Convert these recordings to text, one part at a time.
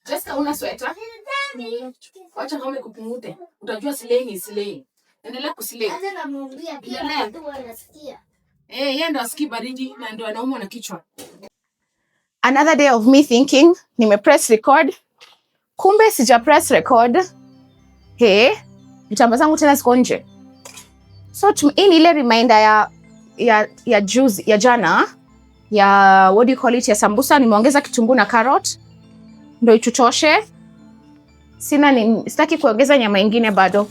Just una sweater. Wacha ngome kupungute. Utajua slaying is slaying. Endelea kuslay. Acha namwambia pia ndio anasikia. Yeye ndo asikii baridi na ndo anaumwa na kichwa. Another day of me thinking, press record. Kumbe sija press record. Vitamba zangu tena ziko nje. So hii ni ile reminder ya juice ya jana ya what do you call it, ya sambusa. Nimeongeza kitunguu na carrot ndio itutoshe. Sitaki kuongeza nyama nyingine bado.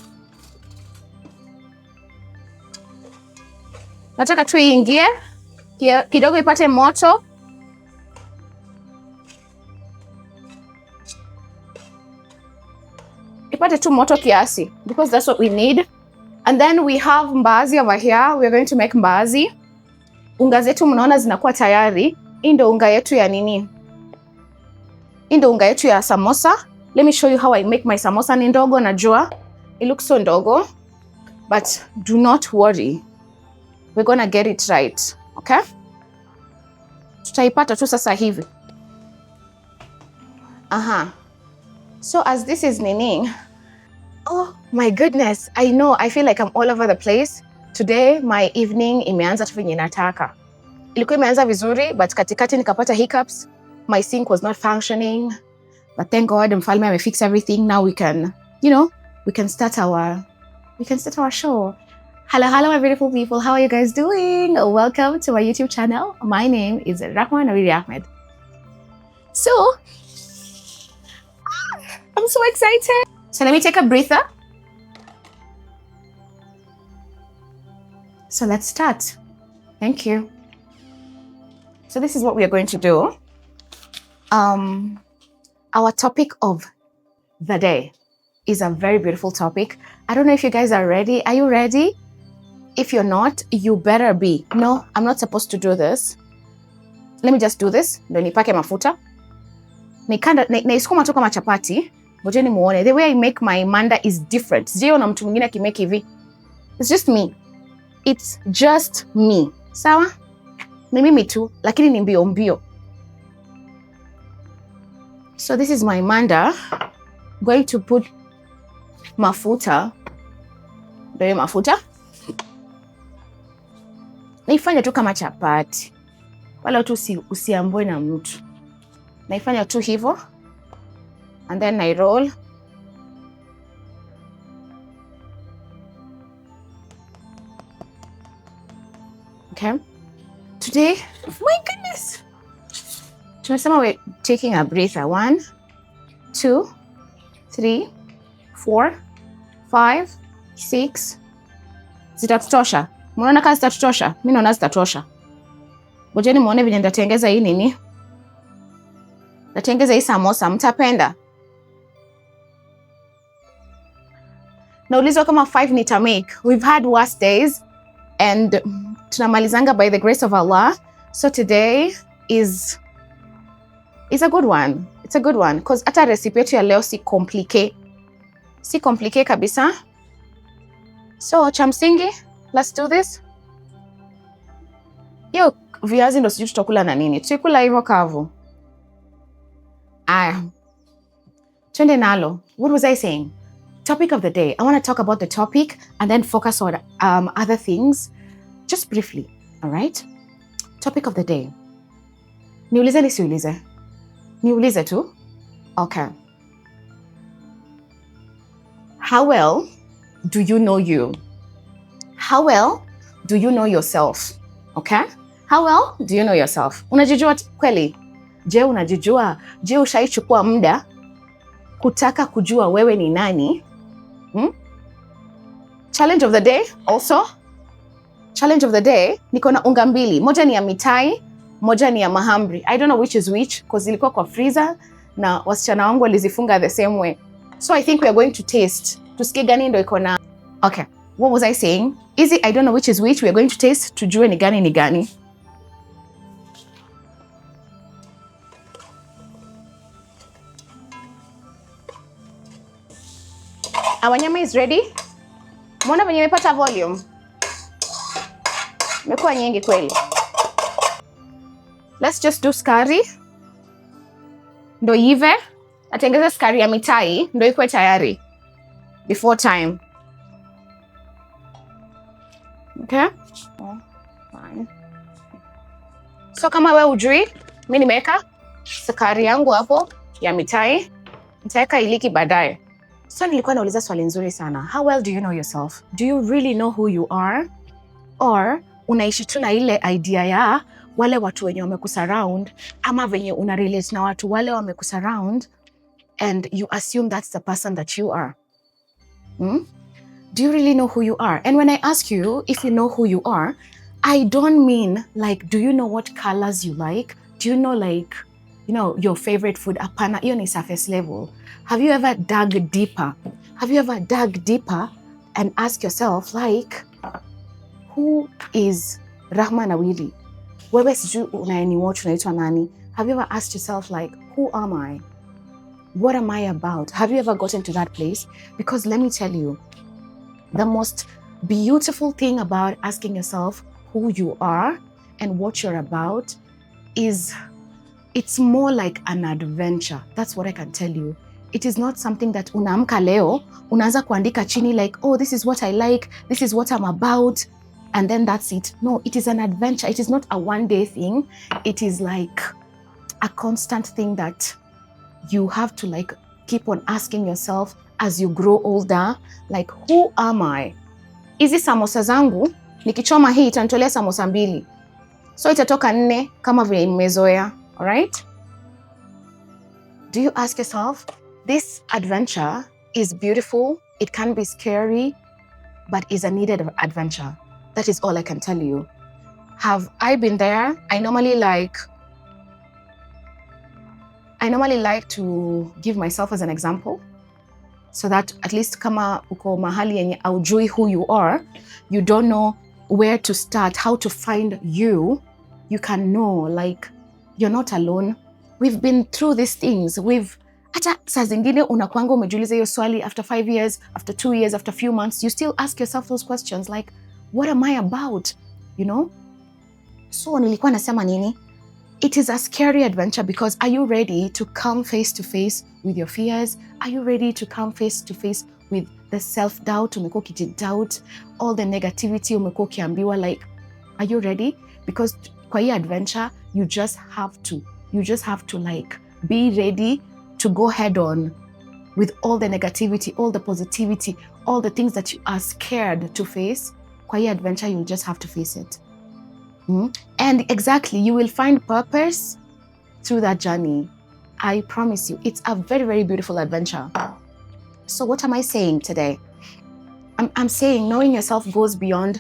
Nataka tu iingie kidogo ipate moto. Ipate tu moto kiasi because that's what we need. And then we have mbaazi over here. We are going to make mbaazi. Unga zetu mnaona zinakuwa tayari. Hii ndio unga yetu ya nini? Hii ndio unga yetu ya samosa. Let me show you how I make my samosa. Ni ndogo najua. It looks so ndogo. But do not worry. We're gonna get it right. Okay? Tutaipata tu sasa hivi. So as this is nini, oh my goodness, I know, I feel like I'm all over the place. Today, my evening imeanza tu venye nataka. Ilikuwa imeanza vizuri, but katikati nikapata hiccups. My sink was not functioning. But thank God, mfalme amefix everything. Now we can, we can start our show. Hello, my beautiful people. How are you guys doing? Welcome to my YouTube channel. My name is Rahma Nawiri Ahmed. So, I'm so excited. So let me take a breather. So let's start. Thank you. So this is what we are going to do. Our topic of the day is a very beautiful topic. I don't know if you guys are ready. Are you ready? If you're not, you better be. No, I'm not supposed to do this. Let me just do this. Ndio nipake mafuta. Naisukuma tu kama chapati. Ngojeni muone. The way I make my manda is different. Sijui na mtu mwingine akimake hivi. It's just me. It's just me. Sawa? Ni mimi tu, lakini ni mbio mbio. So this is my manda. I'm going to put mafuta. Ndio mafuta. Naifanya tu kama chapati. Wala tu usiambwe na mtu. Naifanya tu hivyo. And then I roll. Okay. Today, my goodness. Tumesema we're taking a breather. 1, 2, 3, 4, 5, 6. Zitatutosha. Mnaona kama zitatutosha? Mimi naona zitatosha. Ngojeni muone vile nitatengeza hii nini? Natengeza hii samosa, mtapenda. Naulizwa kama 5 nita make. We've had worse days and tunamalizanga by the grace of Allah. So today is a good one. It's a good one because hata recipe yetu ya leo si complicated. Si complicated kabisa. So cha msingi, let's do this. Yo, viazi ndo sijui tutakula na nini. Tutakula hivyo kavu. Twende nalo. What was I saying? Topic of the day. I want to talk about the topic and then focus on other things. Just briefly, all right? Topic of the day. Niulize nisiulize? Niulize tu? Okay. How well do you know you? How well do you know yourself? Okay? How well do you know yourself? Unajijua kweli? Je, unajijua? Je, ushaichukua muda kutaka kujua wewe ni nani? Challenge of the day also. Challenge of the day, niko na unga mbili. Moja ni ya mitai, moja ni ya mahamri. I don't know which is which because ilikuwa kwa freezer na wasichana wangu walizifunga the same way. So I think we are going to taste. Tusikie gani ndo iko na. Okay, what was I saying? Easy, I don't know which is which. We are going to taste tujue ni gani ni gani. Our nyama is ready. Mbona venye imepata volume? Imekuwa nyingi kweli. Let's just do skari. Ndo ive. Natengeza sukari ya mitai ndio ikuwe tayari before time. Okay? Fine. So kama wewe ujui, mimi nimeweka sukari yangu hapo ya mitai. Nitaweka iliki baadaye. So nilikuwa nauliza swali nzuri sana. How well do you know yourself? Do you really know who you are? Or unaishi tu na ile idea ya wale watu wenye wamekusurround ama venye una relate na watu wale wamekusurround and you assume that's the person that you are? Do you really know who you are? And when I ask you if you know who you are, I don't mean like, do you know what colors you like? Do you know like, you know, your favorite food? Apana, hiyo ni surface level. Have you ever dug deeper? Have you ever dug deeper and ask yourself like, who is Rahma Nawili? Wewe sijui unaeni watch unaitwa nani? Have you ever asked yourself like, who am I? What am I about? Have you ever gotten to that place? Because let me tell you, the most beautiful thing about asking yourself who you are and what you're about is it's more like an adventure. That's what I can tell you. It is not something that unaamka leo, unaanza kuandika chini like, oh, this is what I like, this is what I'm about, and then that's it. No, it is an adventure. It is not a one-day thing. It is like a constant thing that you have to like keep on asking yourself as you grow older, like, who am I? Hizi samosa zangu, nikichoma hii itanitolea samosa 2. So itatoka 4 kama vile nimezoea, all right? Do you ask yourself, this adventure is beautiful, it can be scary, but is a needed adventure. That is all I can tell you. Have I been there? I normally like to give myself as an example so that at least kama uko mahali yenye aujui who you are, you don't know where to start, how to find you, you can know like you're not alone. We've been through these things. Hata saa zingine unakuanga umejiuliza hiyo swali after 5 years, after 2 years, after a few months, you still ask yourself those questions like, what am I about? You know? So nilikuwa nasema nini? It is a scary adventure because are you ready to come face to face with your fears? Are you ready to come face to face with the self-doubt? Umekuwa ukijidoubt, all the negativity umekuwa ukiambiwa, like, are you ready? Because kwa hii adventure, you just have to like be ready to go head on with all the negativity, all the positivity, all the things that you are scared to face. Kwa hii adventure, you'll just have to face it. And exactly, you will find purpose through that journey. I promise you, it's a very, very beautiful adventure. So what am I saying today? I'm saying knowing yourself goes beyond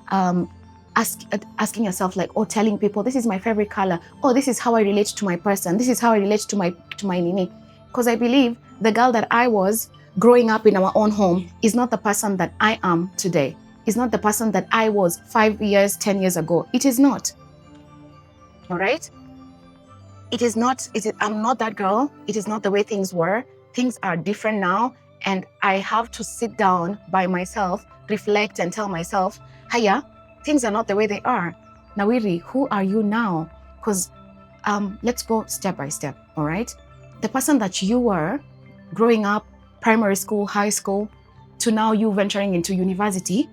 asking yourself like, or telling people, this is my favorite color. Oh, this is how I relate to my person. This is how I relate to my nini. Because I believe the girl that I was growing up in our own home is not the person that I am today. Is not the person that I was 5 years, 10 years ago. It is not. All right? It is not, I'm not that girl. It is not the way things were. Things are different now. And I have to sit down by myself, reflect and tell myself, Haya, things are not the way they are. Nawiri, who are you now? Because let's go step by step, all right? The person that you were growing up, primary school, high school, to now you venturing into university,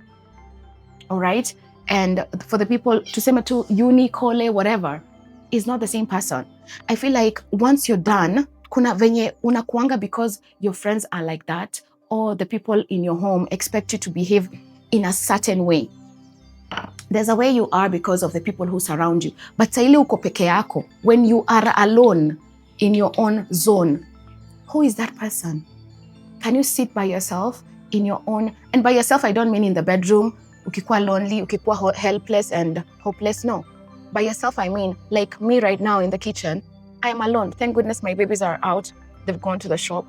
all right? And for the people to say to uni, kole, whatever, is not the same person. I feel like once you're done, kuna venye unakuanga because your friends are like that, or the people in your home expect you to behave in a certain way. There's a way you are because of the people who surround you. But sa ile uko peke yako, when you are alone in your own zone, who is that person? Can you sit by yourself in your own, and by yourself I don't mean in the bedroom, ukikuwa lonely, ukikuwa helpless and hopeless, no. By yourself I mean like me right now in the kitchen, I am alone. Thank goodness my babies are out. They've gone to the shop.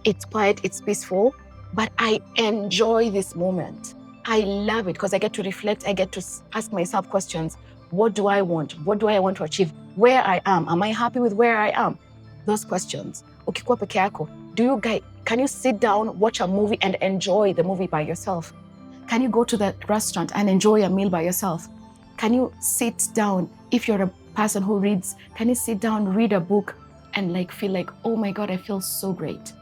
It's quiet, it's peaceful, but I enjoy this moment. I love it because I get to reflect. I get to ask myself questions. What do I want? What do I want to achieve? Where I am? Am I happy with where I am? Those questions. Ukikuwa peke yako, can you sit down, watch a movie and enjoy the movie by yourself? Can you go to the restaurant and enjoy a meal by yourself? Can you sit down, if you're a person who reads, can you sit down, read a book and like feel like, oh my God, I feel so great.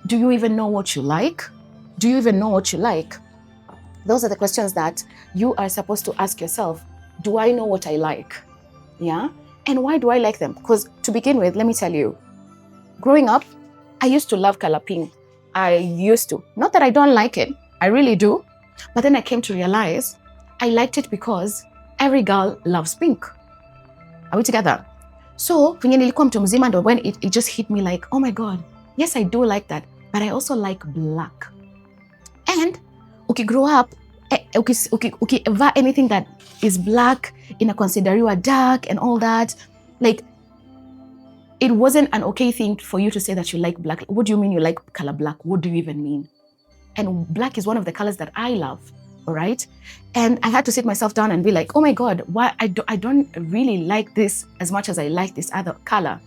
Do you even know what you like? Do you even know what you like? Those are the questions that you are supposed to ask yourself. Do I know what I like? Yeah. And why do I like them? Because to begin with, let me tell you, growing up, I used to love color pink. I used to. Not that I don't like it. I really do. But then I came to realize I liked it because every girl loves pink. Are we together? So, when it just hit me like, oh my God, yes, I do like that. But I also like black. And grow up, ukivaa anything that is black, inaconsideriwa dark and all that, like, it wasn't an okay thing for you to say that you like black. What do you mean you like color black? What do you even mean? And black is one of the colors that I love, all right? And I had to sit myself down and be like, oh my God, why I don't really like this as much as I like this other color.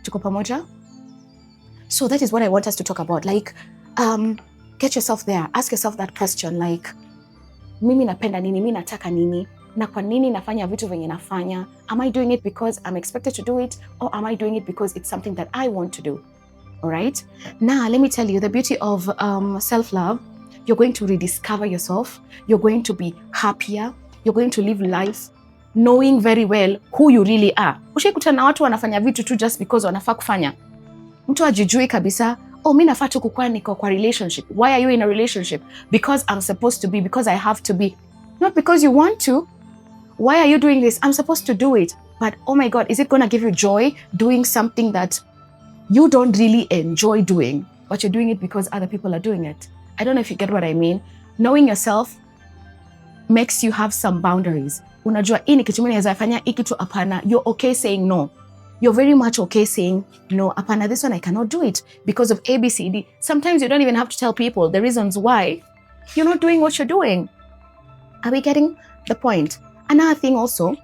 Tuko pamoja? So that is what I want us to talk about. Like, get yourself there. Ask yourself that question, like, mimi napenda nini, mimi nataka nini, na kwa nini nafanya vitu venye nafanya? Am I doing it because I'm expected to do it, or am I doing it because it's something that I want to do? All right? Now, let me tell you, the beauty of self-love, you're going to rediscover yourself. You're going to be happier. You're going to live life knowing very well who you really are. Ushaikuta na watu wanafanya vitu tu just because wanafaa kufanya. Mtu ajijui kabisa, oh, mimi nafaa tu kukua niko kwa relationship. Why are you in a relationship? Because I'm supposed to be, because I have to be. Not because you want to. Why are you doing this? I'm supposed to do it. But oh my God, is it going to give you joy doing something that you don't really enjoy doing, but you're doing it because other people are doing it? I don't know if you get what I mean. Knowing yourself makes you have some boundaries. Unajua ini kitu mimi naweza fanya hiki tu hapana. You're okay saying no. You're very much okay saying no, hapana, this one I cannot do it because of A, B, C, D. Sometimes you don't even have to tell people the reasons why you're not doing what you're doing. Are we getting the point? Another thing also,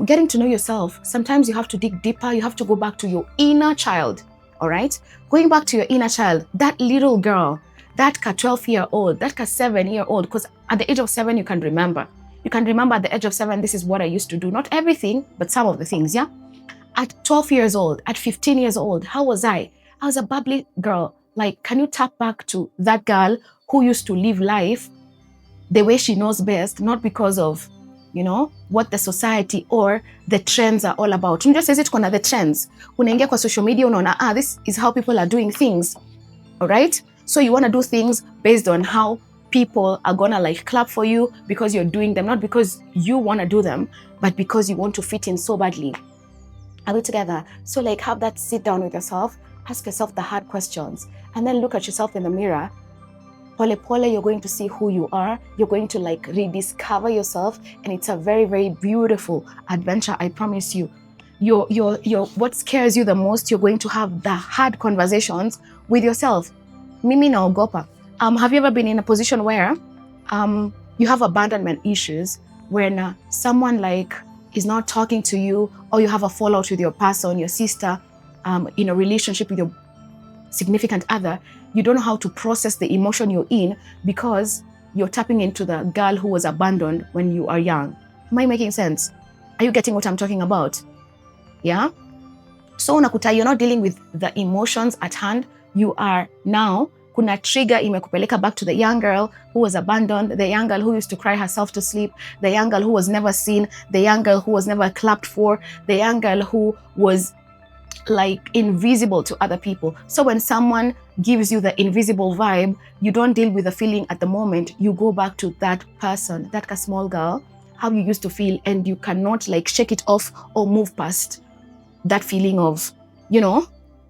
getting to know yourself. Sometimes you have to dig deeper. You have to go back to your inner child, all right? Going back to your inner child, that little girl, that 12-year-old, that 7-year-old, because at the age of 7, you can remember. You can remember at the age of 7, this is what I used to do. Not everything, but some of the things, yeah? At 12 years old, at 15 years old, how was I? I was a bubbly girl. Like, can you tap back to that girl who used to live life the way she knows best, not because of, you know, what the society or the trends are all about. Unajua sasa tuko na the trends. Unaingia kwa social media unaona, this is how people are doing things. All right? So you want to do things based on how people are going to like clap for you because you're doing them, not because you want to do them, but because you want to fit in so badly. Are we together? So like have that sit down with yourself, ask yourself the hard questions, and then look at yourself in the mirror. Pole pole, you're going to see who you are. You're going to like rediscover yourself, and it's a very, very beautiful adventure. I promise you. Your what scares you the most, you're going to have the hard conversations with yourself. Mimi naogopa. Have you ever been in a position where you have abandonment issues when someone like is not talking to you, or you have a fallout with your person, your sister, in a relationship with your significant other? You don't know how to process the emotion you're in because you're tapping into the girl who was abandoned when you are young. Am I making sense? Are you getting what I'm talking about? Yeah? So unakuta you're not dealing with the emotions at hand. You are now, kuna trigger imekupeleka back to the young girl who was abandoned, the young girl who used to cry herself to sleep, the young girl who was never seen, the young girl who was never clapped for, the young girl who was like invisible to other people. So when someone gives you the invisible vibe, you don't deal with the feeling at the moment. You go back to that person, that small girl, how you used to feel, and you cannot like shake it off or move past that feeling of, you know,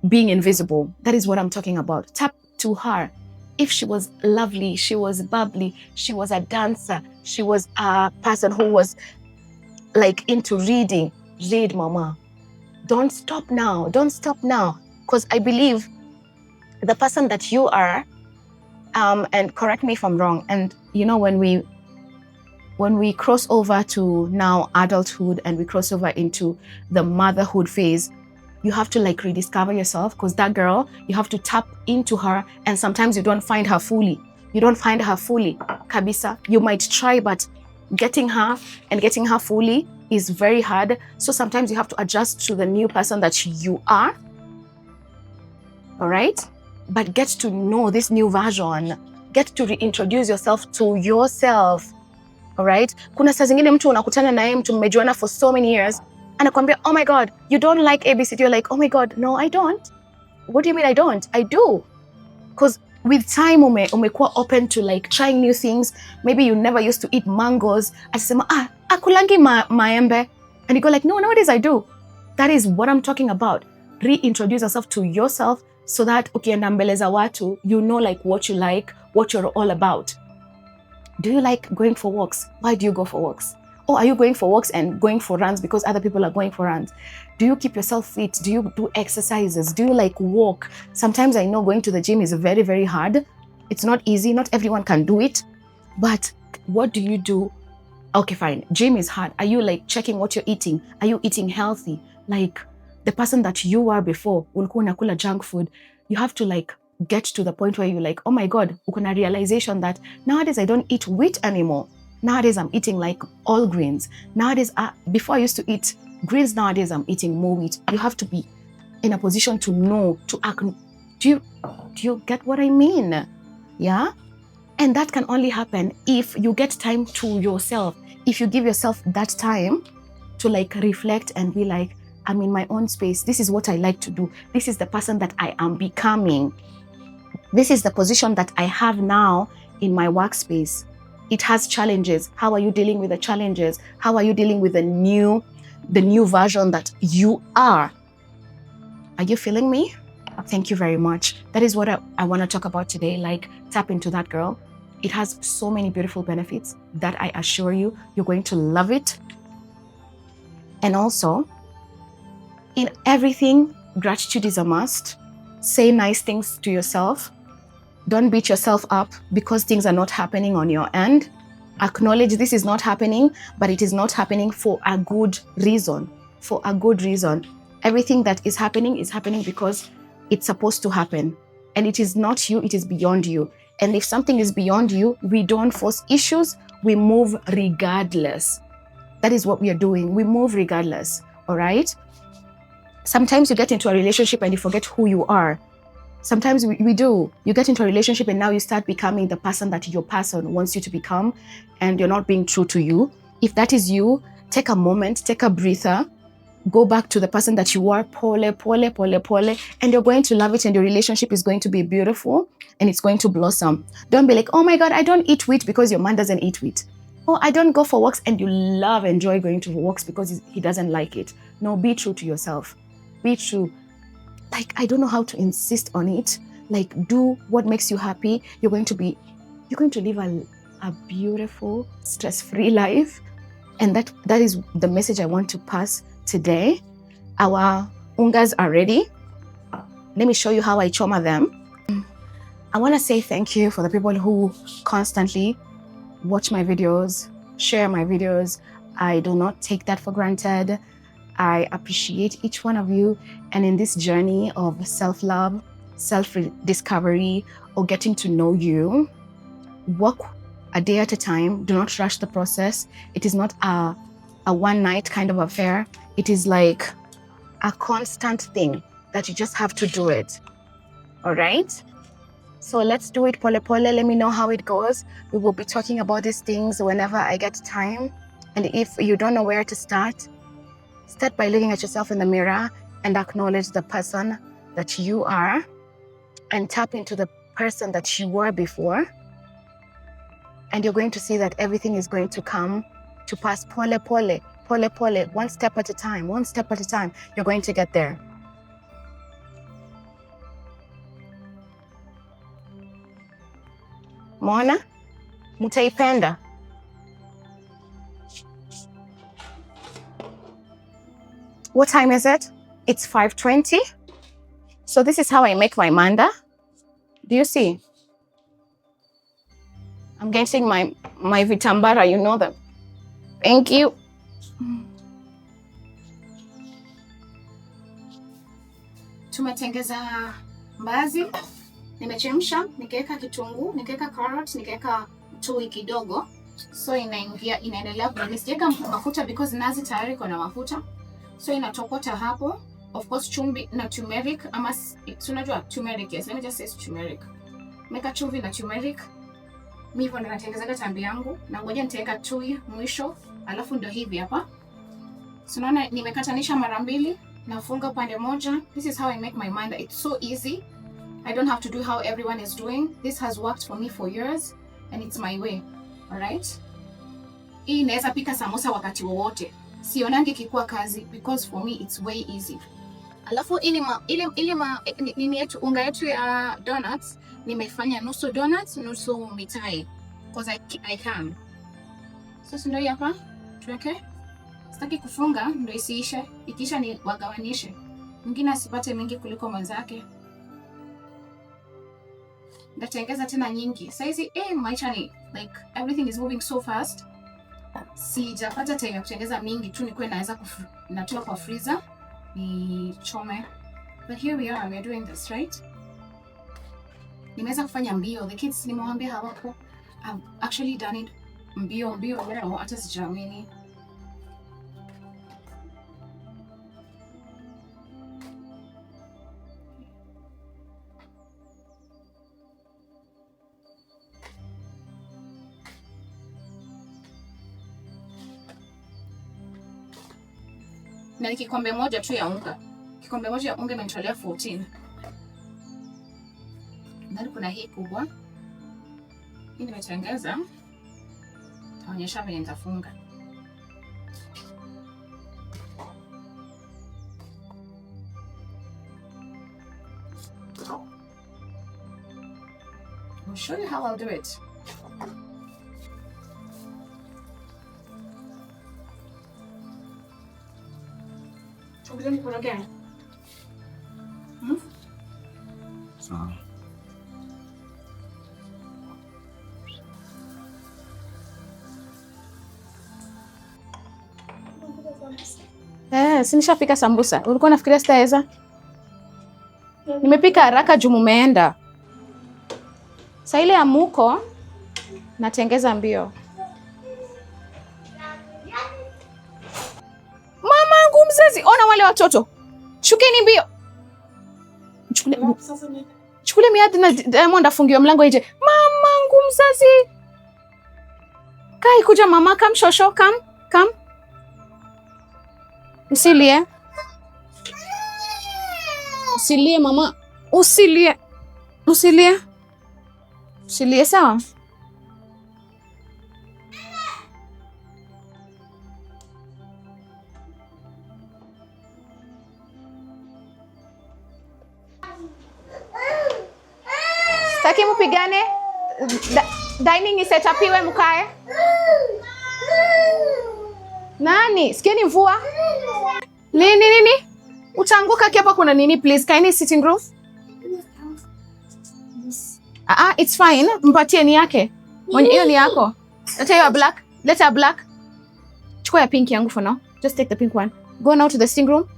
being invisible. That is what I'm talking about. Tap to her. If she was lovely, she was bubbly, she was a dancer, she was a person who was like into reading, read, mama. Don't stop now. Don't stop now. Because I believe the person that you are, and correct me if I'm wrong, and you know, when we cross over to now adulthood and we cross over into the motherhood phase, you have to like rediscover yourself, because that girl, you have to tap into her, and sometimes you don't find her fully. You don't find her fully, kabisa. You might try, but getting her fully is very hard. So sometimes you have to adjust to the new person that you are. All right? But get to know this new version. Get to reintroduce yourself to yourself. All right? Kuna saa zingine mtu unakutana naye mtu mmejuana for so many years. Anakuambia, oh my God, you don't like ABCD. You're like, oh my God, no, I don't. What do you mean I don't? I do. Because with time, umekuwa open to like trying new things. Maybe you never used to eat mangoes. Asema, akulangi maembe. And you go like, no, nowadays I do. That is what I'm talking about. Reintroduce yourself to yourself so that ukienda mbele za watu, you know like what you like, what you're all about. Do you like going for walks? Why do you go for walks? Or are you going for walks and going for runs because other people are going for runs? Do you keep yourself fit? Do you do exercises? Do you like walk? Sometimes I know going to the gym is very, very hard. It's not easy. Not everyone can do it. But what do you do? Okay, fine. Gym is hard. Are you like checking what you're eating? Are you eating healthy? Like the person that you were before, ulikuwa unakula junk food. You have to like get to the point where you're like, oh my God, ukuna realization that nowadays I don't eat wheat anymore. Nowadays I'm eating like all grains. Nowadays, before I used to eat greens, nowadays I'm eating more wheat. You have to be in a position to know, to act. Do you get what I mean? Yeah? And that can only happen if you get time to yourself. If you give yourself that time to like reflect and be like, I'm in my own space. This is what I like to do. This is the person that I am becoming. This is the position that I have now in my workspace. It has challenges. How are you dealing with the challenges? How are you dealing with the new version that you are? Are you feeling me? Thank you very much. That is what I want to talk about today. Like, tap into that, girl. It has so many beautiful benefits that I assure you, you're going to love it. And also, in everything, gratitude is a must. Say nice things to yourself. Don't beat yourself up because things are not happening on your end. Acknowledge this is not happening, but it is not happening for a good reason. For a good reason. Everything that is happening because it's supposed to happen. And it is not you, it is beyond you. And if something is beyond you, we don't force issues, we move regardless. That is what we are doing. We move regardless, all right? Sometimes you get into a relationship and you forget who you are. Sometimes we do. You get into a relationship and now you start becoming the person that your person wants you to become, and you're not being true to you. If that is you, take a moment, take a breather, go back to the person that you are, pole, and you're going to love it, and your relationship is going to be beautiful and it's going to blossom. Don't be like, oh my God, I don't eat wheat because your man doesn't eat wheat. Oh, I don't go for walks, and you enjoy going to walks because he doesn't like it. No, be true to yourself. Be true. Like, I don't know how to insist on it. Like, do what makes you happy. You're going to live a beautiful, stress-free life. And that is the message I want to pass today. Our ungas are ready. Let me show you how I choma them. I want to say thank you for the people who constantly watch my videos, share my videos. I do not take that for granted. I appreciate each one of you. And in this journey of self-love, self-discovery, or getting to know you, walk a day at a time. Do not rush the process. It is not a one-night kind of affair. It is like a constant thing that you just have to do it. All right? So let's do it, pole. Let me know how it goes. We will be talking about these things whenever I get time. And if you don't know where to start by looking at yourself in the mirror and acknowledge the person that you are, and tap into the person that you were before. And you're going to see that everything is going to come to pass. Pole. One step at a time. You're going to get there. Mona, mutaipenda. What time is it? It's 5:20. So this is how I make my manda. Do you see? I'm getting my vitambara, you know them. Thank you. Tumetengeza mbazi. Nimechemsha, nikaweka kitunguu, nikaweka carrot, nikaweka tui kidogo. So inaendelea kudani. Sijaweka mafuta because nazi tayari iko na mafuta. So inatokota hapo. Of course chumvi na turmeric ama tunajua turmeric. Yes, let me just say turmeric. Meka chumvi na turmeric. Mimi hivyo ndo natengeneza tambi yangu. Na ngoja nitaweka tui mwisho. Alafu ndo hivi hapa. So naona nimekatanisha mara mbili. Nafunga pande moja. This is how I make my manda. It's so easy. I don't have to do how everyone is doing. This has worked for me for years and it's my way. Alright? Hii inaweza pika samosa wakati wowote. Sionangi kikuwa kazi because for me it's way easy. Alafu nini yetu unga yetu ya donuts nimefanya nusu donuts nusu mitai because I can. So ndio hapa tuweke. Sitaki kufunga ndio isiishe. Ikiisha ni wagawanishe. Mwingine asipate mingi kuliko mwenzake. Ndatengeza tena nyingi. Saizi maisha ni like everything is moving so fast. Sijapata time ya kutengeza mingi tu nikuwe naweza natoa kwa freezer ni chome. But here we are doing this, right? Nimeweza kufanya mbio. The kids nimewaambia hawako. I've actually done it mbio leo hata sijaamini. Na ni kikombe moja tu ya unga. Kikombe moja ya unga imenitolea 14. Ndani kuna hii kubwa. Hii nimetengeza. Taonyesha vile nitafunga. I'll show you how I'll do it. Ukiza nikorogea. Sawa. Sinishapika sambusa. Ulikuwa unafikiria sitaweza? Nimepika haraka juu mumeenda. Sasa ile ya muko natengeza mbio. Mamangu mzazi, ona wale watoto. Shukeni mbio. Chukule miadi na Diamond afungiwe mlango nje. Mamangu mzazi. Kai kuja mama, come shosho, come. Usilie. Usilie mama. Usilie. Usilie sawa? Sitaki mpigane. Dining ni set up iwe mkae. Nani? Sikieni mvua. Nini? Utaanguka hapa kuna nini please? Kaini sitting room. It's fine. Mpatie ni yake. Hiyo ni yako. Leta hiyo black. Leta black. Chukua ya pink yangu for now. Just take the pink one. Go now to the sitting room.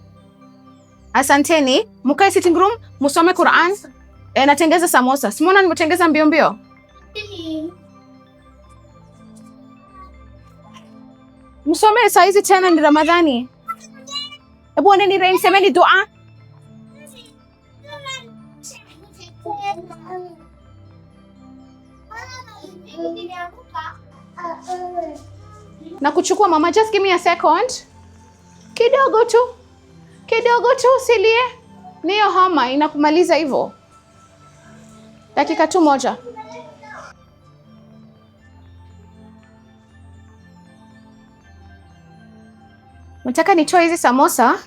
Asanteni. Mkae sitting room, musome Quran. Natengeza samosa. Simona nimetengeza mbio. Musome saa hizi tena ni Ramadhani. Ebu oneni rain semeni dua. Na kuchukua mama, just give me a second. Kidogo tu usilie. Niyo homa inakumaliza hivyo. Dakika tu moja. Nataka nitoe hizi samosa,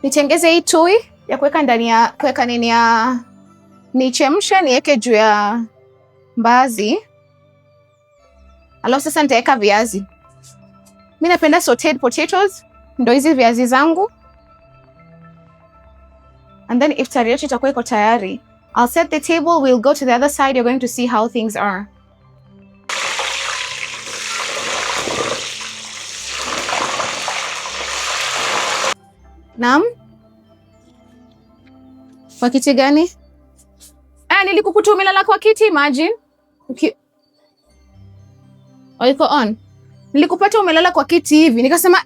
nitengeze hii tui ya kuweka ndani ya kuweka nini ya nichemshe niweke juu ya mbaazi. Alafu sasa nitaweka viazi. Mimi napenda sauteed potatoes, ndio hizi viazi zangu. And then iftari yetu itakuwa iko tayari. I'll set the table, we'll go to the other side, you're going to see how things are. Naam? Kwa kiti gani? Nilikukuta umelala kwa kiti, imagine. Iko on. Nilikupata umelala kwa kiti hivi, nikasema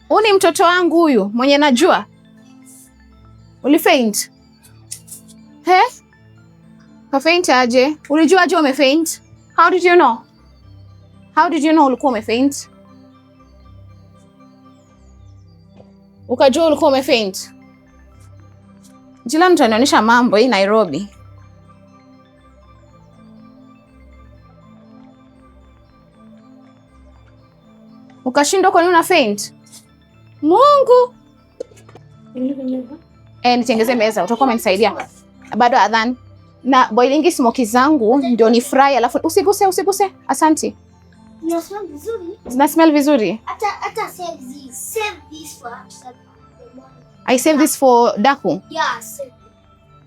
huyu ni mtoto wangu huyu mwenye najua. Ulifaint? He? Kafaint aje? Ulijua aje umefaint? How did you know? How did you know ulikuwa umefaint? Ukajua ulikuwa umefaint? Jila mtanionyesha mambo hii Nairobi. Ukashindwa kwa nini una faint? Mungu. Nitengeze meza, utakuwa umenisaidia. Bado adhan. Na boilingi smoky zangu ndio ni fry, alafu usiguse. Asante. Inasmell vizuri. Zina smell vizuri. Hata save this for I save this for daku. Yeah, save.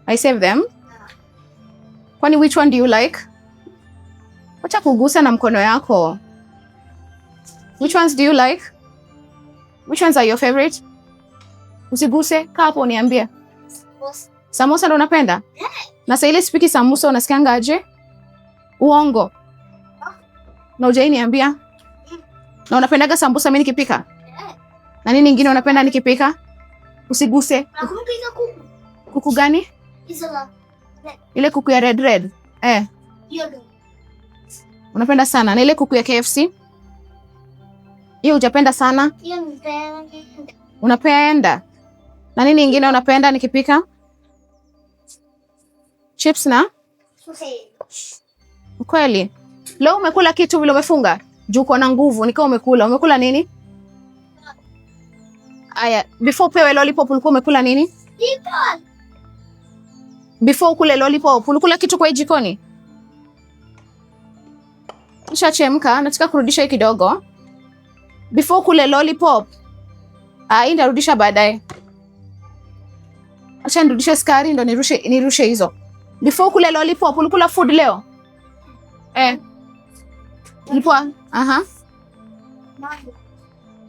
I save them. Kwani which one do you like? Wacha kugusa na mkono yako. Which ones do you like? Which ones are your favorite? Usiguse, kaa hapo uniambie. Samosa ndo unapenda? Na sasa ile spiki samosa unasikianga aje? Uongo. Na hujai niambia? Na unapendaga sambusa mimi nikipika? Na nini nyingine unapenda nikipika? Usiguse. Nakupika kuku. Kuku gani? Ile kuku ya red. Hiyo. Unapenda sana. Na ile kuku ya KFC? Hiyo hujapenda sana? Hiyo Unapenda? Na nini nyingine unapenda nikipika? Chips na? Kweli? Leo umekula kitu vile umefunga? Juu uko na nguvu, nikao umekula. Umekula nini? Aya, before pewe lollipop ulikuwa umekula nini? Before ukule lollipop ulikula kitu kwa jikoni? Nishachemka, nataka kurudisha hii kidogo. Before ukule lollipop. Hii ndarudisha baadaye. Acha nirudishe sukari ndo nirushe hizo. Before ukule lollipop ulikula food leo? Ulikuwa?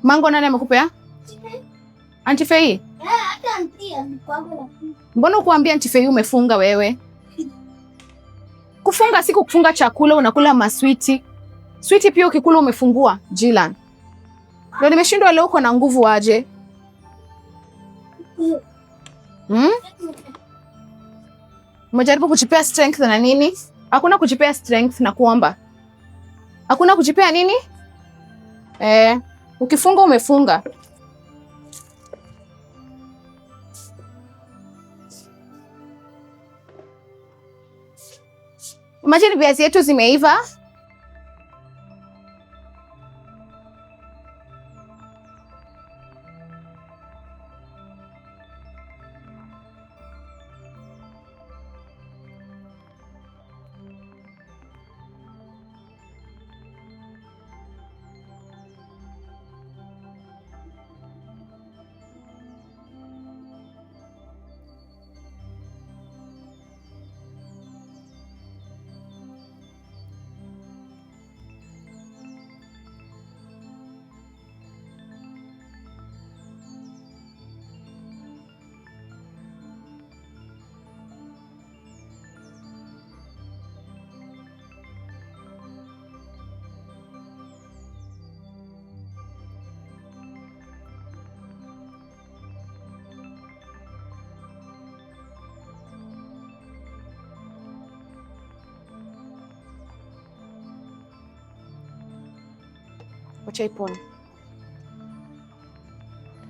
Mango nani amekupea? Auntie Fei? hata antia mkwangu. Mbona ukuambia Auntie Fei umefunga wewe? Kufunga si kufunga chakula, unakula maswiti. Sweeti pia ukikula umefungua, Jilan. Ndio nimeshindwa leo uko na nguvu aje. Umejaribu kujipea strength na nini? Hakuna kujipea strength na kuomba. Hakuna kujipea nini? Ukifunga umefunga. Imagine viazi yetu zimeiva.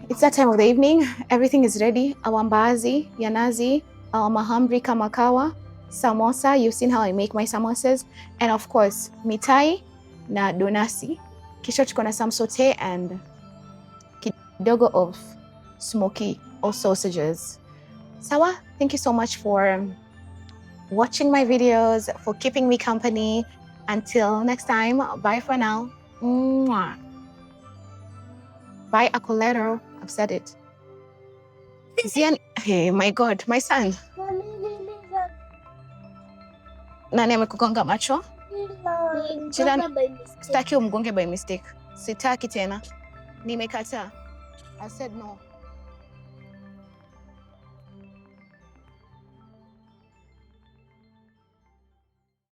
It's that time of the evening. Everything is ready. Our mbaazi, yanazi, our mahamri kama kawa, samosa. You've seen how I make my samosas. And of course, mitai na donasi. Kisha tuko na some saute and kidogo of smoky or sausages. Sawa, thank you so much for watching my videos, for keeping me company. Until next time, bye for now. Mwah. Bye, Akoleto. I've said it. Zian, hey, my God, my son. Nani amekugonga macho? Sitaki umgonge by mistake. Sitaki tena. Nimekataa. I said no.